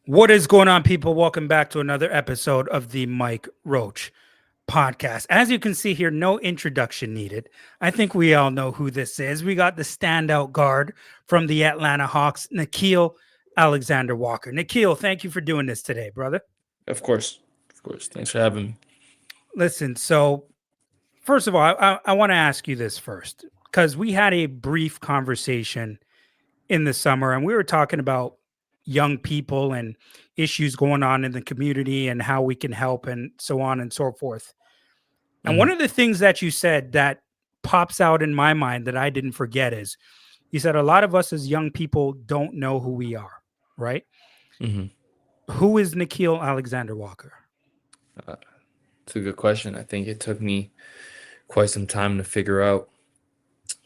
What is going on, people? Welcome back to another episode of the Mike Roach Podcast. As you can see here, no introduction needed. I think we all know who this is. We got the standout guard from the Atlanta Hawks, Nickeil Alexander-Walker. Nickeil, thank you for doing this today, brother. Of course. Of course. Thanks for having me. Listen, so first of all, I want to ask you this first because we had a brief conversation in the summer and we were talking about young people and issues going on in the community and how we can help and so on and so forth. And one Hmm. of the things that you said that pops out in my mind that I didn't forget is you said a lot of us as young people don't know who we are, right? Hmm. Who is Nickeil Alexander Walker? Uh, it's a good question. I think it took me quite some time to figure out.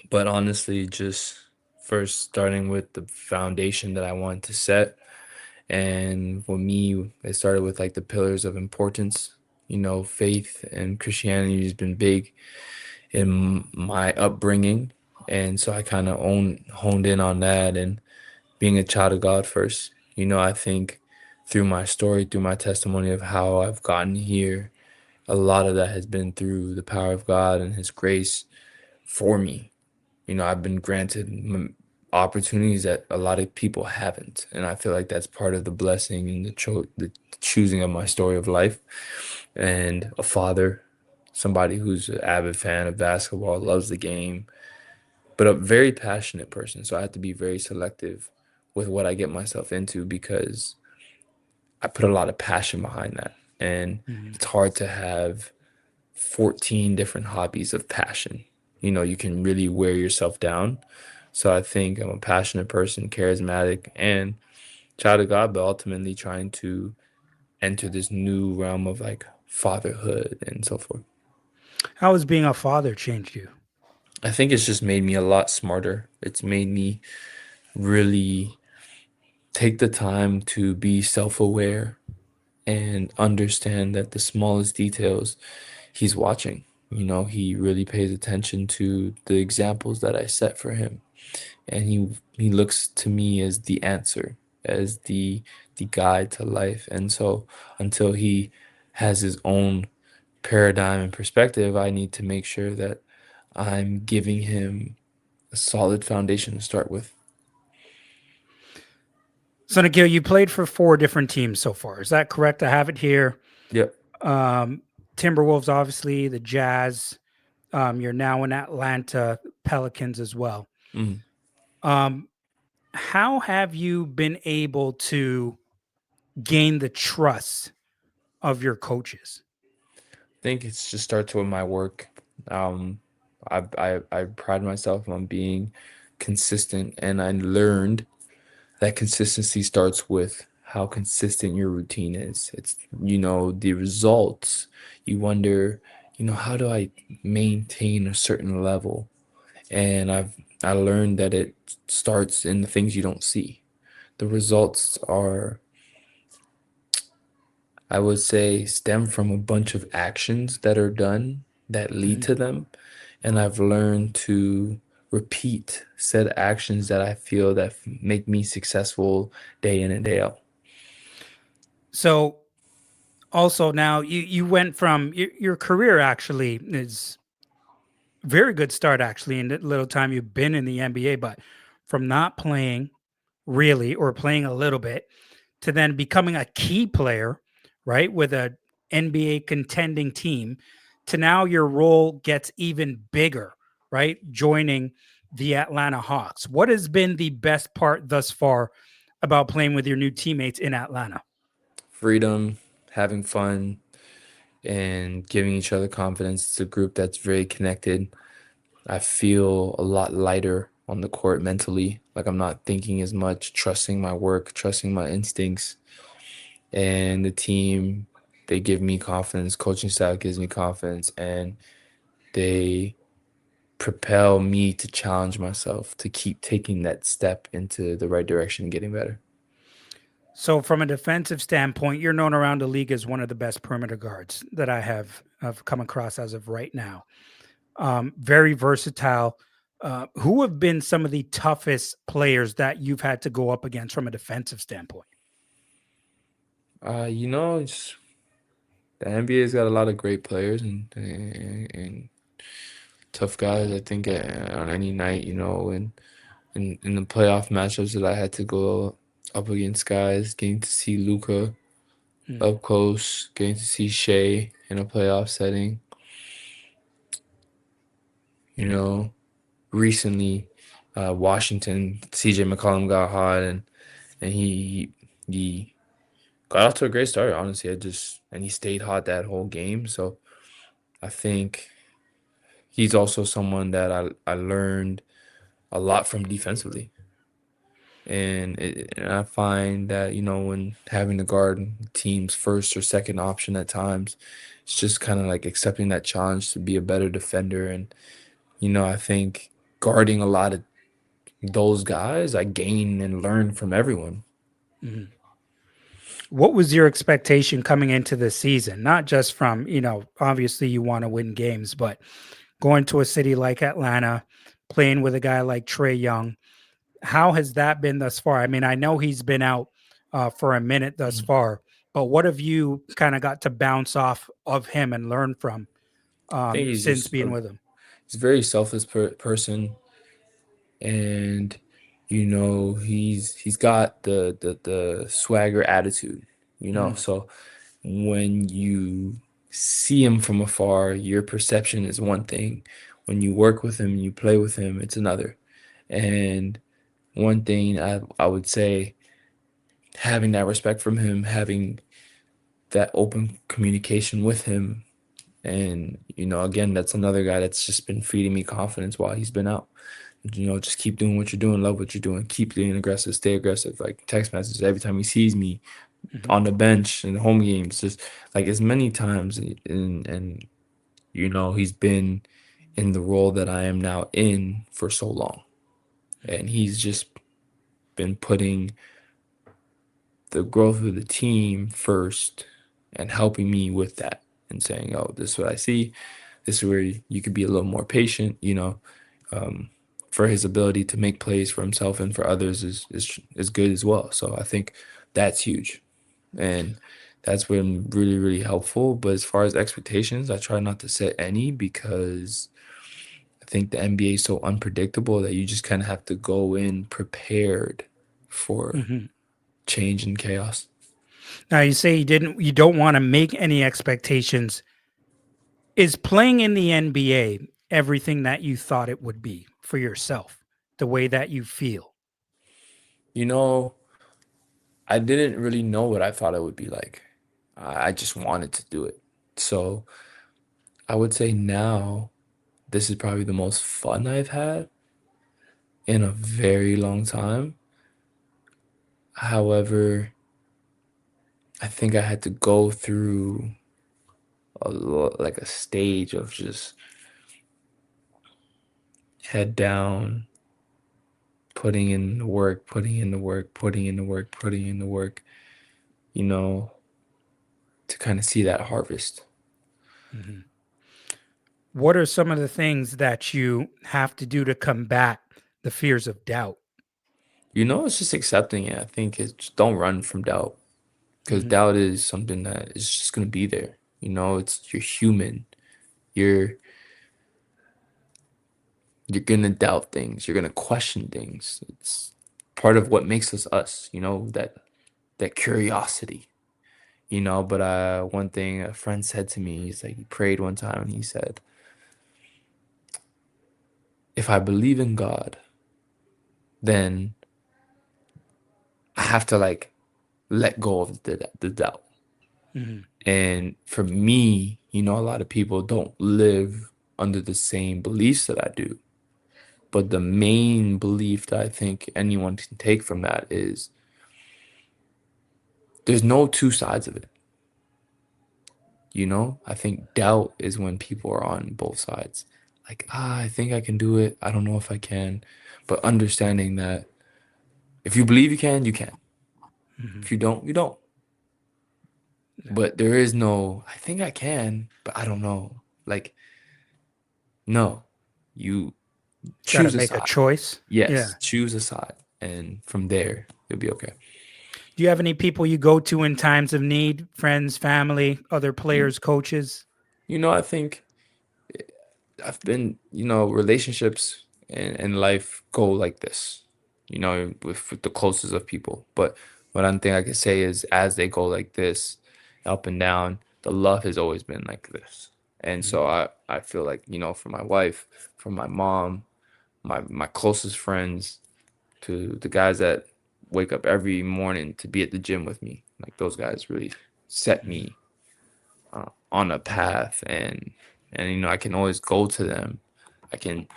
But honestly, just first starting with the foundation that I wanted to set. And for me, it started with like the pillars of importance. Faith and Christianity has been big in my upbringing. And so I kind of honed in on that and being a child of God first. I think through my story, through my testimony of how I've gotten here, a lot of that has been through the power of God and His grace for me. I've been granted opportunities that a lot of people haven't, and I feel like that's part of the blessing and the choosing of my story of life. And a father, somebody who's an avid fan of basketball, loves the game, but a very passionate person. So I have to be very selective with what I get myself into because I put a lot of passion behind that. And Mhm. it's hard to have 14 different hobbies of passion. You can really wear yourself down. So I think I'm a passionate person, charismatic, and child of God, but ultimately trying to enter this new realm of like fatherhood and so forth. How has being a father changed you? I think it's just made me a lot smarter. It's made me really take the time to be self aware and understand that the smallest details he's watching. He really pays attention to the examples that I set for him. And he looks to me as the answer, as the guide to life. And so until he has his own paradigm and perspective, I need to make sure that I'm giving him a solid foundation to start with. So, Nikhil, you played for four different teams so far. Is that correct? I have it here. Yep. Um, Timberwolves, obviously, the Jazz. You're now in Atlanta Pelicans as well. Mhm. Um, how have you been able to gain the trust of your coaches? Think it's just starts with my work. Um, I pride myself on being consistent, and I learned that consistency starts with how consistent your routine is. It's the results. You wonder, how do I maintain a certain level? And I learned that it starts in the things you don't see. The results are, I would say, stem from a bunch of actions that are done that lead Mhm. to them. And I've learned to repeat said actions that I feel that make me successful day in and day out. So, also now you went from your career actually is very good start actually in the little time you've been in the NBA, but from not playing really or playing a little bit to then becoming a key player, right, with a NBA contending team, to now your role gets even bigger, right? Joining the Atlanta Hawks. What has been the best part thus far about playing with your new teammates in Atlanta? Freedom, having fun, and giving each other confidence. It's a group that's very connected. I feel a lot lighter on the court mentally. Like I'm not thinking as much, trusting my work, trusting my instincts. And the team, they give me confidence. Coaching style gives me confidence. And they propel me to challenge myself to keep taking that step into the right direction and getting better. So, from a defensive standpoint, you're known around the league as one of the best perimeter guards that have come across as of right now. Very versatile. Who have been some of the toughest players that you've had to go up against from a defensive standpoint? It's, the NBA's got a lot of great players and tough guys. I think on any night, and in the playoff matchups that I had to go up against guys, getting to see Luca Mm, up close, getting to see Shea in a playoff setting, you know, recently, Washington, CJ McCollum got hot and he got off to a great start, honestly. And he stayed hot that whole game. So I think he's also someone that I learned a lot from defensively. And I find that, when having to guard team's first or second option at times, it's just kind of like accepting that challenge to be a better defender. And, I think guarding a lot of those guys, I gain and learn from everyone. mhm. What was your expectation coming into the season? Not just from, obviously you want to win games, but going to a city like Atlanta, playing with a guy like Trey Young, how has that been thus far? I mean, I know he's been out for a minute thus Mhm. far, but what have you kind of got to bounce off of him and learn from I think since being with him? he's a very selfless person, and he's got the swagger attitude, Mhm, so when you see him from afar, your perception is one thing. When you work with him, you play with him, it's another. And one thing I would say, having that respect from him, having that open communication with him, and again, that's another guy that's just been feeding me confidence while he's been out. Just keep doing what you're doing, love what you're doing, keep being aggressive, stay aggressive. Like text messages every time he sees me mhm, on the bench in home games, just like as many times. And he's been in the role that I am now in for so long, mhm, and he's just been putting the growth of the team first and helping me with that and saying, oh, this is what I see. This is where you could be a little more patient, um, for his ability to make plays for himself and for others is good as well. So I think that's huge. And that's been really, really helpful. But as far as expectations, I try not to set any, because I think the NBA is so unpredictable that you just kind of have to go in prepared for mhm. change and chaos. Now you say you don't want to make any expectations. Is playing in the NBA everything that you thought it would be for yourself, the way that you feel? You know, I didn't really know what I thought it would be like. I just wanted to do it. So I would say now this is probably the most fun I've had in a very long time. However, I think I had to go through like a stage of just head down, putting in the work, putting in the work, putting in the work, putting in the work, you know, to kind of see that harvest. Mhm. What are some of the things that you have to do to combat the fears of doubt? It's just accepting it. I think it's just don't run from doubt, because Mhm, doubt is something that is just gonna be there. You're human. You're you're gonna doubt things. You're gonna question things. It's part of what makes us us. That curiosity. But one thing a friend said to me, he's like, he prayed one time and he said, if I believe in God, then I have to like let go of the doubt. mhm, And for me, a lot of people don't live under the same beliefs that I do. But the main belief that I think anyone can take from that is there's no two sides of it. I think doubt is when people are on both sides. Like, I think I can do it. I don't know if I can. But understanding that if you believe you can, you can. mhm. If you don't, you don't. Yeah. But there is no, I think I can, but I don't know. Like, no, you Gotta choose a make a side. choice. Yeah. Yes, choose a side. And from there, you'll be okay. Do you have any people you go to in times of need? Friends, family, other You, players, coaches? I think I've been, relationships and life go like this, with the closest of people. But one thing I can say is as they go like this, up and down, the love has always been like this. And Mhm. so I feel like, for my wife, for my mom, my closest friends, to the guys that wake up every morning to be at the gym with me, like those guys really set Mhm. me on a path, and I can always go to them. I can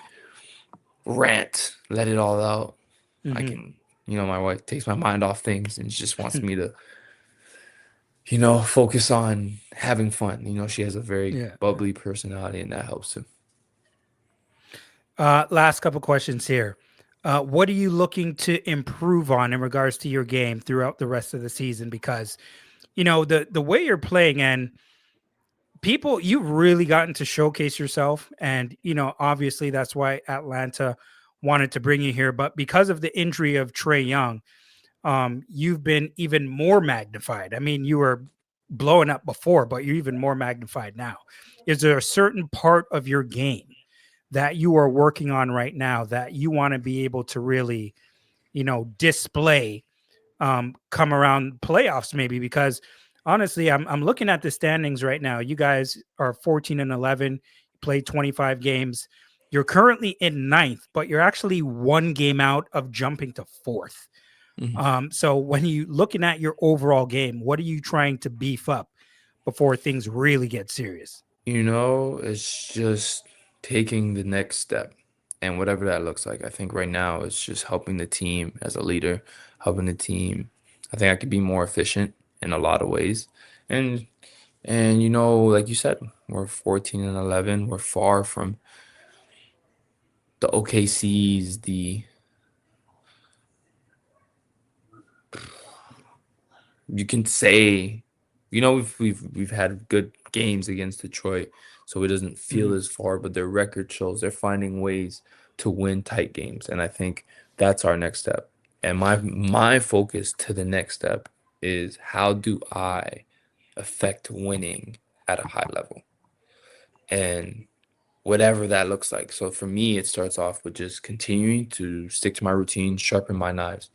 rant, let it all out. I Mhm. can, my wife takes my mind off things and just wants me to, focus on having fun. She has a very Yeah. bubbly personality, and that helps too. Last couple questions here. What are you looking to improve on in regards to your game throughout the rest of the season? Because the way you're playing, and people, you've really gotten to showcase yourself, and obviously that's why Atlanta wanted to bring you here. But because of the injury of Trey Young, you've been even more magnified. I mean, you were blowing up before, but you're even more magnified now. Is there a certain part of your game that you are working on right now that you want to be able to really, display come around playoffs maybe? Because honestly, I'm looking at the standings right now. You guys are 14-11, played 25 games. You're currently in ninth, but you're actually one game out of jumping to fourth. Mhm. So when you looking at your overall game, what are you trying to beef up before things really get serious? It's just taking the next step and whatever that looks like. I think right now it's just helping the team as a leader, helping the team. I think I could be more efficient in a lot of ways. And like you said, we're 14-11. We're far from the OKCs, the you can say, we've had good games against Detroit, so it doesn't feel Mhm. as far, but their record shows they're finding ways to win tight games, and I think that's our next step. And my focus to the next step is how do I affect winning at a high level, and whatever that looks like. So for me, it starts off with just continuing to stick to my routine, sharpen my knives,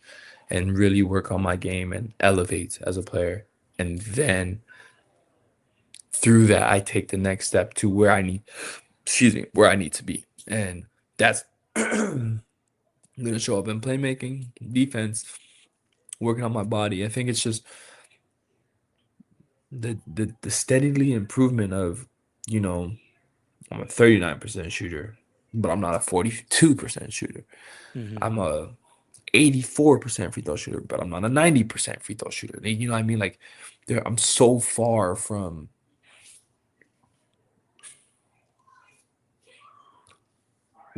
and really work on my game and elevate as a player. And then through that, I take the next step to where I need to be. And that's going to show up in playmaking, defense, working on my body. I think it's just the steadily improvement of, you know, I'm a 39% shooter, but I'm not a 42% shooter. Mhm. I'm a 84% free throw shooter, but I'm not a 90% free throw shooter. You know what I mean? Like I'm so far from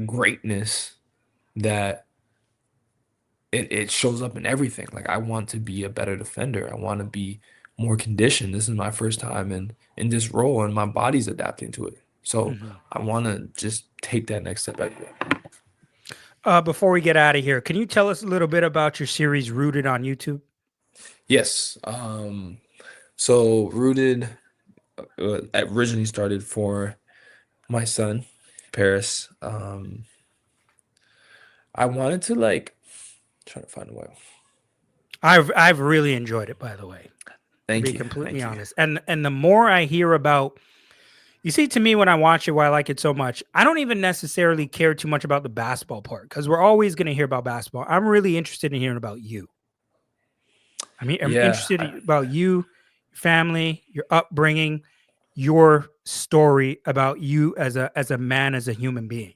greatness that it shows up in everything. Like I want to be a better defender. I want to be more conditioned. This is my first time in this role and my body's adapting to it. So Mhm. I want to just take that next step everywhere. Before we get out of here, can you tell us a little bit about your series Rooted on YouTube? Yes. So Rooted originally started for my son, Paris. I wanted to like try to find a way. I've really enjoyed it, by the way, to Thank be you. completely Thank you. honest. And the more I hear about, you see, to me, when I watch it, why I like it so much, I don't even necessarily care too much about the basketball part because we're always going to hear about basketball. I'm really interested in hearing about you. I'm Yeah, interested about you, your family, your upbringing, your story about you as a man, as a human being.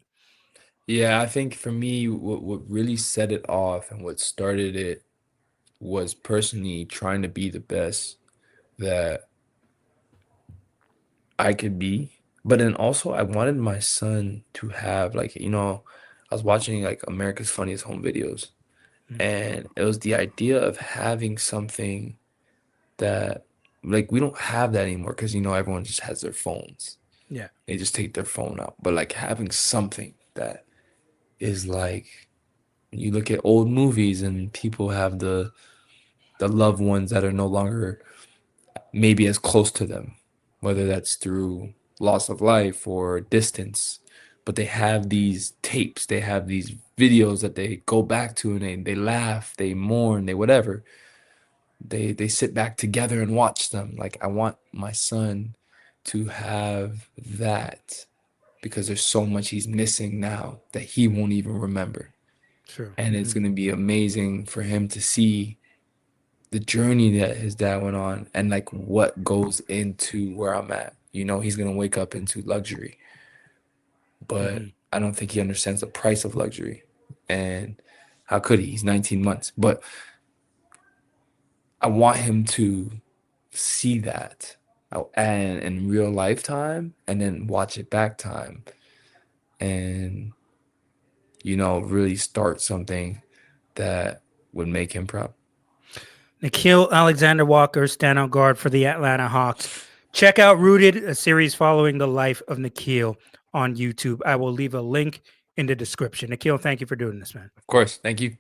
yeah, I think for me, what really set it off and what started it was personally trying to be the best that I could be. But then also I wanted my son to have like, I was watching like America's Funniest Home Videos, Mm. and it was the idea of having something that like we don't have that anymore because everyone just has their phones. Yeah. They just take their phone out. But like having something that is like you look at old movies and people have the the loved ones that are no longer maybe as close to them, whether that's through loss of life or distance. But they have these tapes, they have these videos that they go back to, and they laugh, they mourn, they whatever. They sit back together and watch them. Like, I want my son to have that, because there's so much he's missing now that he won't even remember. True. And it's going to be amazing for him to see the journey that his dad went on, and like what goes into where I'm at. He's going to wake up into luxury, but I don't think he understands the price of luxury. And how could he? He's 19 months. But I want him to see that and in real lifetime, and then watch it back time, and really start something that would make him proud. Nickeil Alexander-Walker, standout guard for the Atlanta Hawks. Check out Rooted, a series following the life of Nickeil on YouTube. I will leave a link in the description. Nickeil, thank you for doing this, man. Of course. Thank you.